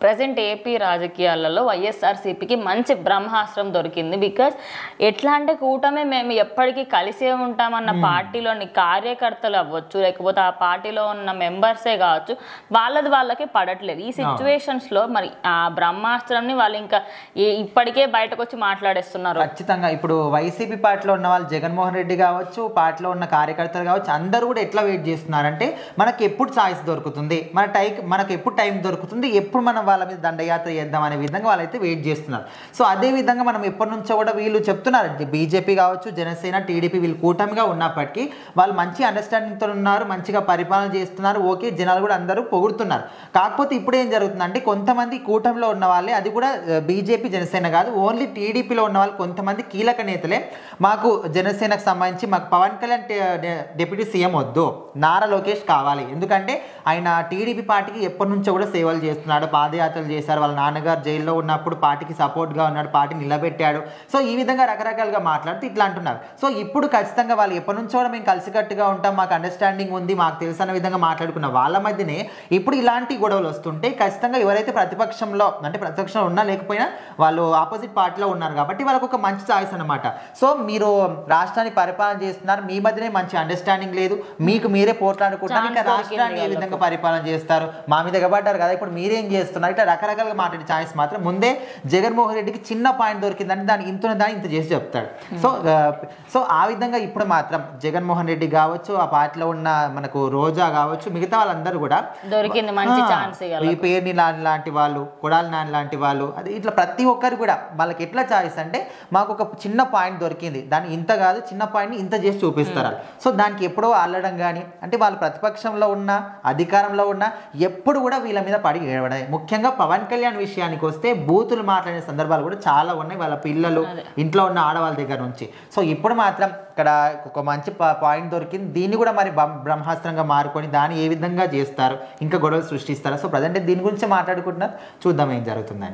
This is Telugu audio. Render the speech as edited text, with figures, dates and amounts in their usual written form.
ప్రజెంట్ ఏపీ రాజకీయాలలో వైఎస్ఆర్సీపీకి మంచి బ్రహ్మాస్త్రం దొరికింది. బికాజ్ ఎట్లా అంటే కూటమి మేము ఎప్పటికీ కలిసే ఉంటామన్న పార్టీలోని కార్యకర్తలు అవ్వచ్చు, లేకపోతే ఆ పార్టీలో ఉన్న మెంబర్సే కావచ్చు, వాళ్ళకి పడట్లేదు. ఈ సిచ్యువేషన్స్లో మరి ఆ బ్రహ్మాస్త్రంని వాళ్ళు ఇంకా ఇప్పటికే బయటకు వచ్చి మాట్లాడేస్తున్నారు. ఖచ్చితంగా ఇప్పుడు వైసీపీ పార్టీలో ఉన్న వాళ్ళు జగన్మోహన్ రెడ్డి కావచ్చు, పార్టీలో ఉన్న కార్యకర్తలు కావచ్చు, అందరూ కూడా ఎట్లా వెయిట్ చేస్తున్నారంటే మనకి ఎప్పుడు ఛాయిస్ దొరుకుతుంది, మనకు ఎప్పుడు టైం దొరుకుతుంది, ఎప్పుడు మనం వాళ్ళ మీద దండయాత్ర చేద్దాం అనే విధంగా వాళ్ళైతే వెయిట్ చేస్తున్నారు. సో అదే విధంగా మనం ఎప్పటి నుంచో కూడా వీళ్ళు చెప్తున్నారు, బీజేపీ కావచ్చు, జనసేన, టీడీపీ వీళ్ళు కూటమిగా ఉన్నప్పటికీ వాళ్ళు మంచి అండర్స్టాండింగ్తో ఉన్నారు, మంచిగా పరిపాలన చేస్తున్నారు. ఓకే, జనాలు కూడా అందరూ పొగుడుతున్నారు. కాకపోతే ఇప్పుడు ఏం జరుగుతుందంటే కొంతమంది కూటమిలో ఉన్న వాళ్ళే, అది కూడా బీజేపీ జనసేన కాదు, ఓన్లీ టీడీపీలో ఉన్న వాళ్ళు కొంతమంది కీలక నేతలే మాకు జనసేనకు సంబంధించి మాకు పవన్ కళ్యాణ్ డిప్యూటీ సీఎం వద్దు, నారా లోకేష్ కావాలి. ఎందుకంటే ఆయన టీడీపీ పార్టీకి ఎప్పటి నుంచో కూడా సేవలు చేస్తున్నాడు, పాదయాత్రలు చేశారు, వాళ్ళ నాన్నగారు జైల్లో ఉన్నప్పుడు పార్టీకి సపోర్ట్గా ఉన్నాడు, పార్టీ నిలబెట్టాడు. సో ఈ విధంగా రకరకాలుగా మాట్లాడుతూ ఇట్లా అంటున్నారు. సో ఇప్పుడు ఖచ్చితంగా వాళ్ళు ఎప్పటి నుంచో కూడా మేము కలిసికట్టుగా ఉంటాం, మాకు అండర్స్టాండింగ్ ఉంది, మాకు తెలుసు అన్న విధంగా మాట్లాడుకున్న వాళ్ళ మధ్యనే ఇప్పుడు ఇలాంటి గొడవలు వస్తుంటే ఖచ్చితంగా ఎవరైతే ప్రతిపక్షంలో ఉన్నా లేకపోయినా వాళ్ళు ఆపోజిట్ పార్టీలో ఉన్నారు కాబట్టి వాళ్ళకు ఒక మంచి ఛాయిస్ అనమాట. సో మీరు రాష్ట్రాన్ని పరిపాలన చేస్తున్నారు, మీ మధ్యనే మంచి అండర్స్టాండింగ్ లేదు, మీకు మీరే పోట్లాడుకుంటున్నారు, ఇంకా రాష్ట్రాన్ని ఏ విధంగా పరిపాలన చేస్తారు, మా మీద ఎగబడ్డారు కదా, ఇప్పుడు మీరేం చేస్తున్నారు, ఇట్లా రకరకాలుగా మాట్లాడే ఛాయిస్ మాత్రం ముందే జగన్మోహన్ రెడ్డికి చిన్న పాయింట్ దొరికిందంటే దాన్ని ఇంత చేసి చెప్తాడు. సో ఆ విధంగా ఇప్పుడు మాత్రం జగన్మోహన్ రెడ్డి కావచ్చు, ఆ పార్టీలో ఉన్న మనకు రోజా కావచ్చు, మిగతా వాళ్ళందరూ కూడా దొరికింది మంచి ఛాన్స్. ఈ పేరుని లాంటి వాళ్ళు, కొడాలి నాని లాంటి వాళ్ళు, అది ఇట్లా ప్రతి ఒక్కరు కూడా వాళ్ళకి ఎట్లా ఛాయిస్ అంటే మాకు ఒక చిన్న పాయింట్ దొరికింది, దాన్ని ఇంత కాదు, చిన్న పాయింట్ని ఇంత చేసి చూపిస్తారు. సో దానికి ఎప్పుడో అల్లడం కానీ, అంటే వాళ్ళు ప్రతిపక్షంలో ఉన్న అధికారంలో ఉన్న ఎప్పుడు కూడా వీళ్ళ మీద పడి ఏడవడం. ముఖ్యంగా పవన్ కళ్యాణ్ విషయానికి వస్తే బూతులు మాట్లాడే సందర్భాలు కూడా చాలా ఉన్నాయి, వాళ్ళ పిల్లలు, ఇంట్లో ఉన్న ఆడవాళ్ళ దగ్గర నుంచి. సో ఇప్పుడు మాత్రం ఇక్కడ ఒక మంచి పాయింట్ దొరికింది, దీన్ని కూడా మరి బ్రహ్మాస్త్రంగా మారుకొని దాన్ని ఏ విధంగా చేస్తారు, ఇంకా గొడవలు సృష్టిస్తారు. సో ప్రజెంట్ దీని గురించి మాట్లాడుకుంటున్నారు, చూద్దాం ఏం జరుగుతుందని.